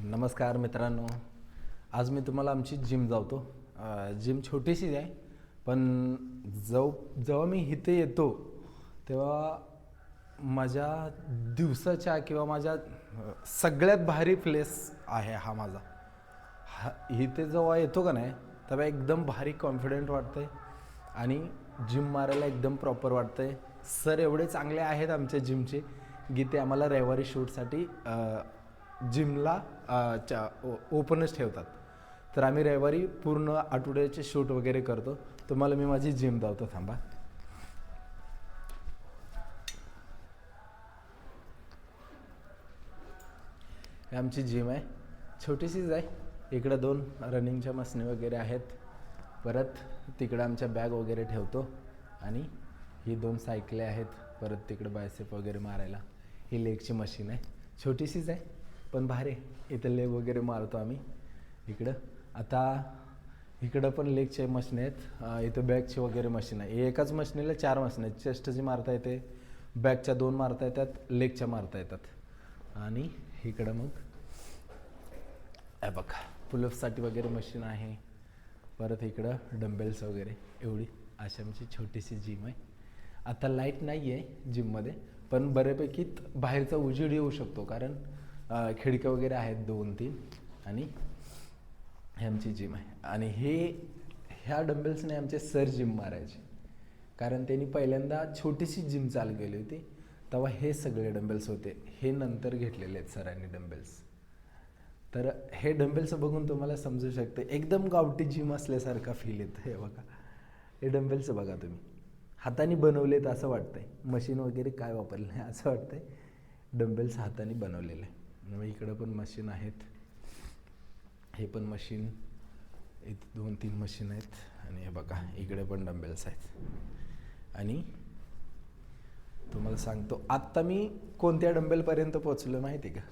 नमस्कार मित्रांनो, आज मी तुम्हाला आमची जिम जावतो. जिम छोटीशीच आहे, पण जेव्हा मी इथे येतो तेव्हा माझ्या दिवसाच्या किंवा माझ्या सगळ्यात भारी प्लेस आहे हा माझा. इथे जेव्हा येतो का नाही तेव्हा एकदम भारी कॉन्फिडंट वाटतंय आणि जिम मारायला एकदम प्रॉपर वाटतंय. सर एवढे चांगले आहेत आमच्या जिमचे की ते आम्हाला रविवारी शूटसाठी जिमला ओपनच ठेवतात. तर आम्ही रविवारी पूर्ण आठवड्याचे शूट वगैरे करतो. तुम्हाला मी माझी जिम दावतो, थांबा. ही आमची जिम आहे, छोटीशीच आहे. इकडं 2 रनिंगच्या मशीन वगैरे आहेत. परत तिकडं आमच्या बॅग वगैरे ठेवतो आणि ही 2 सायकले आहेत. परत तिकडं बायसेप वगैरे मारायला ही लेगची मशीन आहे. छोटीशीच आहे पण भारी आहे. इथं लेग वगैरे मारतो आम्ही. इकडं पण लेगचे मशीन आहेत. इथं बॅगची वगैरे मशीन आहे. एकाच मशीनीला 4 मशीन आहेत. चेस्टची मारता येते, बॅगच्या 2 मारता येतात, लेगच्या मारता येतात. आणि इकडं मग बघा पुलअपसाठी वगैरे मशीन आहे. परत इकडं डंबेल्स वगैरे. एवढी अशी आमची छोटीशी जिम आहे. आता लाईट नाही आहे जिममध्ये, पण बऱ्यापैकी बाहेरचा उजेड येऊ शकतो कारण खिडक्या वगैरे आहेत 2-3. आणि हे आमची जिम आहे. आणि ह्या डंबेल्सने आमचे सर जिम मारायचे, कारण त्यांनी पहिल्यांदा छोटीशी जिम चालू केली होती तेव्हा हे सगळे डंबेल्स होते. हे नंतर घेतलेले आहेत सरांनी डंबेल्स. तर हे डंबेल्स बघून तुम्हाला समजू शकते एकदम गावठी जिम असल्यासारखा फील येतं. हे बघा, हे डंबेल्स बघा तुम्ही, हाताने बनवलेत असं वाटतंय. मशीन वगैरे काय वापरलं नाही असं वाटतंय. डंबेल्स हाताने बनवलेले आहे. मग इकडं पण मशीन आहेत. हे पण मशीन, इथे 2-3 मशीन आहेत. आणि हे बघा इकडे पण डंबेल्स आहेत. आणि तुम्हाला सांगतो आत्ता मी कोणत्या डंबेलपर्यंत पोहोचलो माहिती आहे का?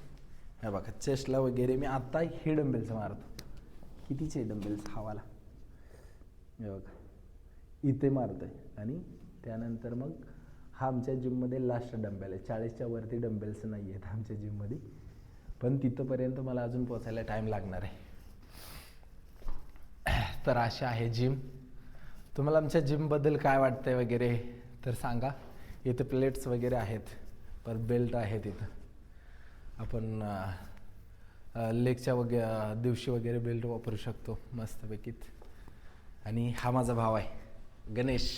हे बघा चेस्टला वगैरे मी आत्ता हे डंबेल्स मारतो. कितीचे डंबेल्स हवाला, हे बघा इथे मारतोय. आणि त्यानंतर मग हा आमच्या जिममध्ये लास्ट डंबेल आहे. 40च्या वरती डंबेल्स नाही आहेत आमच्या जिममध्ये, पण तिथंपर्यंत मला अजून पोचायला टाईम लागणार आहे. तर अशा आहे जिम. तुम्हाला आमच्या जिमबद्दल काय वाटतंय वगैरे तर सांगा. इथे प्लेट्स वगैरे आहेत, पर बेल्ट आहेत. इथं आपण लेगच्या दिवशी वगैरे बेल्ट वापरू शकतो मस्तपैकी. आणि हा माझा भाव आहे गणेश.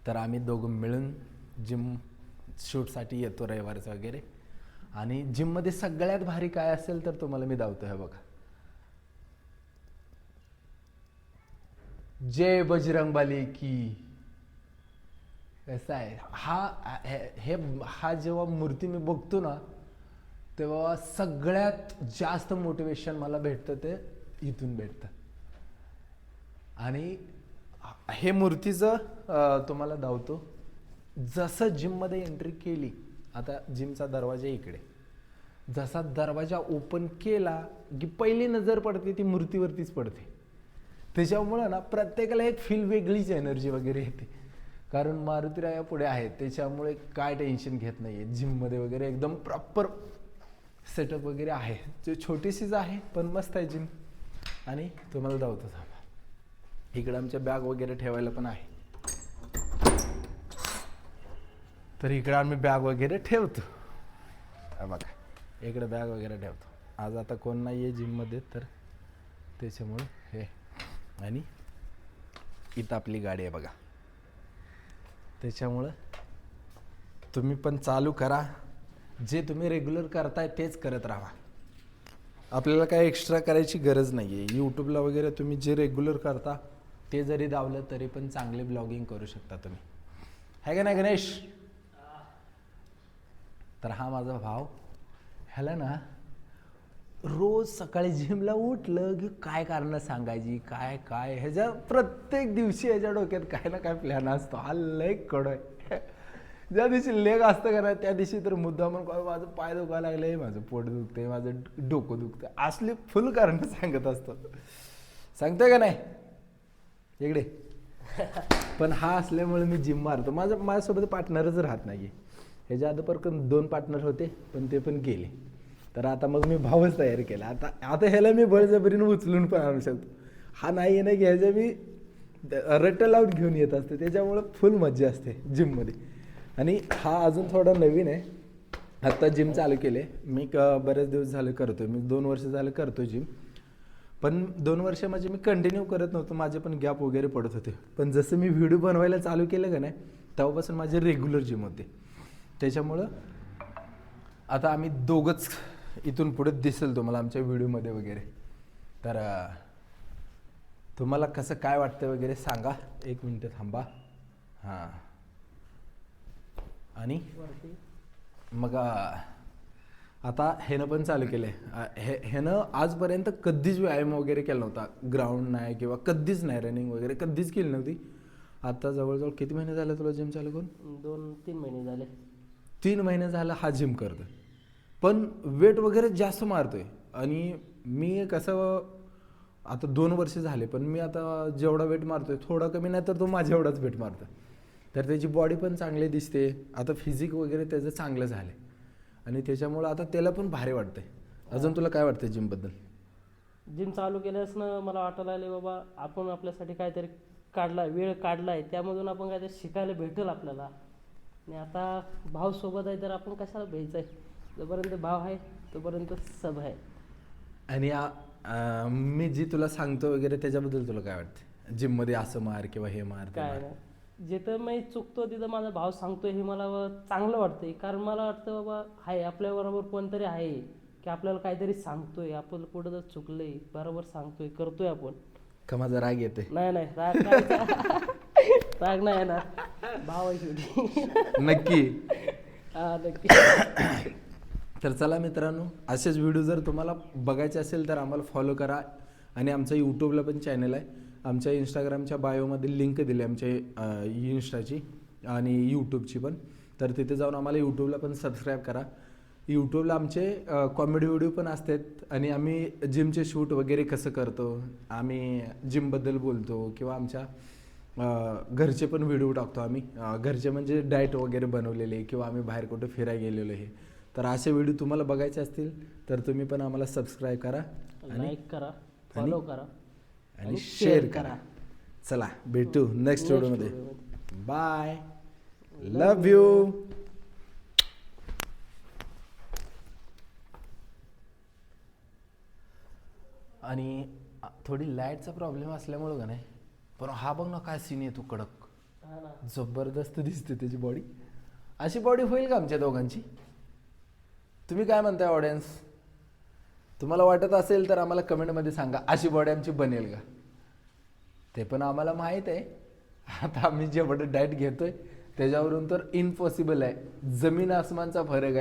तर आम्ही दोघं मिळून जिम शूटसाठी येतो रविवारचं वगैरे. आणि जिममध्ये सगळ्यात भारी काय असेल तर तुम्हाला मी दावतो. हे बघा, जय बजरंगबली की. कसं आहे हा जेव्हा मूर्ती मी बघतो ना तेव्हा सगळ्यात जास्त मोटिवेशन मला भेटतं ते इथून भेटतं. आणि हे मूर्तीचं तुम्हाला दावतो. जसं जिममध्ये एंट्री केली, आता जिमचा दरवाजा इकडे, जसा दरवाजा ओपन केला की पहिली नजर पडते ती मूर्तीवरतीच पडते. त्याच्यामुळं ना प्रत्येकाला एक फील वेगळीच एनर्जी वगैरे येते. कारण मारुतीराया पुढे आहेत त्याच्यामुळे काय टेन्शन घेत नाही आहे. जिममध्ये वगैरे एकदम प्रॉपर सेटअप वगैरे आहे. जे छोटीशीच आहे पण मस्त आहे जिम. आणि तुम्हाला दावतो थांबा. इकडे आमच्या बॅग वगैरे ठेवायला पण आहे, तर इकडे आम्ही बॅग वगैरे ठेवतो. बघा इकडे बॅग वगैरे ठेवतो. आज आता कोण नाही आहे जिममध्ये तर त्याच्यामुळे हे. आणि इथं आपली गाडी आहे बघा. त्याच्यामुळं तुम्ही पण चालू करा. जे तुम्ही रेग्युलर करताय तेच करत राहा. आपल्याला काय एक्स्ट्रा करायची गरज नाही आहे. यूट्यूबला वगैरे तुम्ही जे रेग्युलर करता ते जरी दावलं तरी पण चांगले ब्लॉगिंग करू शकता तुम्ही. है का नाही गणेश? तर हा माझा भाव. ह्याला ना रोज सकाळी जिमला उठलं की काय कारणं सांगायची, काय काय ह्याच्या प्रत्येक दिवशी ह्याच्या डोक्यात काय ना काय प्लॅन असतो. हा लय कडू आहे. ज्या दिवशी लेग असतं का नाही त्या दिवशी तर मुद्दाम माझं पाय दुखायला लागलंय, माझं पोट दुखतंय, माझं डोकं दुखतंय, असली फुल कारणं सांगत असतो. सांगतोय का नाही इकडे? पण हा असल्यामुळे मी जिम मारतो. माझ्यासोबत पार्टनरच राहत नाही. ह्याच्या आधी पण 2 पार्टनर होते पण ते पण गेले. तर आता मग मी भावच तयार केला. आता ह्याला मी बळजबरीनं उचलून पण आणू शकतो. हा नाही आहे ना की ह्याच्या मी रट्ट लावून घेऊन येत असते, त्याच्यामुळं फुल मज्जा असते जिममध्ये. आणि हा अजून थोडा नवीन आहे, आत्ता जिम चालू केले मी. बरेच दिवस झाले करतोय मी, 2 वर्ष झाले करतोय जिम. पण 2 वर्ष म्हणजे मी कंटिन्यू करत नव्हतो, माझे पण गॅप वगैरे पडत होते. पण जसं मी व्हिडिओ बनवायला चालू केलं का नाही, तेव्हापासून माझे रेग्युलर जिम होते. त्याच्यामुळं आता आम्ही दोघंच इथून पुढे दिसेल तुम्हाला आमच्या व्हिडिओमध्ये वगैरे. तर तुम्हाला कसं काय वाटतं वगैरे सांगा. 1 मिनिट थांबा. हां, आणि मग आता ह्यानं पण चालू केलं आहे. ह्यानं आजपर्यंत कधीच व्यायाम वगैरे केला नव्हता, ग्राउंड नाही किंवा कधीच नाही, रनिंग वगैरे कधीच केली नव्हती. आता जवळजवळ किती महिने झाले तुला जिम चालू करून? 2-3 महिने झाले. 3 महिने झाला हा जिम करतोय, पण वेट वगैरे जास्त मारतोय. आणि मी कसं आता 2 वर्ष झाले, पण मी आता जेवढा वेट मारतोय थोडा कमी नाही तर तो माझ्या एवढाच वेट मारतो. तर त्याची बॉडी पण चांगली दिसते, आता फिजिक वगैरे त्याचं चांगलं झालं आणि त्याच्यामुळं आता त्याला पण भारी वाटतंय. अजून तुला काय वाटतं जिमबद्दल? जिम चालू केल्यासनं मला वाटायला लागले बाबा आपण आपल्यासाठी काहीतरी वेळ काढलाय, त्यामधून आपण काहीतरी शिकायला भेटेल आपल्याला. आणि आता भाव सोबत आहे तर आपण कशाला भ्यायचं आहे, जोपर्यंत भाव आहे तोपर्यंत सब आहे. आणि मी जी तुला सांगतो वगैरे त्याच्याबद्दल तुला काय वाटतं? जिममध्ये असं मार किंवा हे मार ते काय मार. नाही, जिथं मी चुकतो तिथं माझा भाव सांगतोय हे मला चांगलं वाटतंय. कारण मला वाटतं बाबा आहे आपल्याबरोबर कोणतरी आहे की आपल्याला काहीतरी सांगतोय, आपण कुठं जर चुकलंय बरोबर सांगतोय, करतोय आपण. का माझा राग येते? नाही नाही, राग राग नाही येणार, भाव आहे शेवटी. नक्की. हा नक्की. तर चला मित्रांनो, असेच व्हिडिओ जर तुम्हाला बघायचे असेल तर आम्हाला फॉलो करा. आणि आमचं यूट्यूबला पण चॅनल आहे, आमच्या इंस्टाग्रामच्या बायोमध्ये लिंक दिली आमच्या इन्स्टाची आणि यूट्यूबची पण. तर तिथे जाऊन आम्हाला यूट्यूबला पण सबस्क्राईब करा. यूट्यूबला आमचे कॉमेडी व्हिडिओ पण असतात आणि आम्ही जिमचे शूट वगैरे कसं करतो, आम्ही जिमबद्दल बोलतो किंवा आमच्या घरचे पण व्हिडिओ टाकतो आम्ही. घरचे म्हणजे डाएट वगैरे बनवलेले किंवा आम्ही बाहेर कुठे फिरायला गेलेलो आहे. तर असे व्हिडिओ तुम्हाला बघायचे असतील तर तुम्ही पण आम्हाला सबस्क्राईब करा, लाईक करा, फॉलो करा आणि शेअर करा. चला भेटू नेक्स्ट व्हिडिओमध्ये. Bye, love you. आणि थोडी लाईटचा प्रॉब्लेम असल्यामुळं का नाही, पण हा बघ ना काय सीन येतो कडक, हा ना. जबरदस्त दिसते त्याची बॉडी. अशी बॉडी होईल का आमच्या दोघांची? तुम्ही काय म्हणताय ऑडियन्स? तुम्हाला वाटत असेल तर आम्हाला कमेंटमध्ये सांगा, अशी बॉडी आमची बनेल का? ते पण आम्हाला माहीत आहे, आता आम्ही जेवढं डाएट घेतोय त्याच्यावरून तर इम्पॉसिबल आहे, जमीन आसमानचा फरक आहे.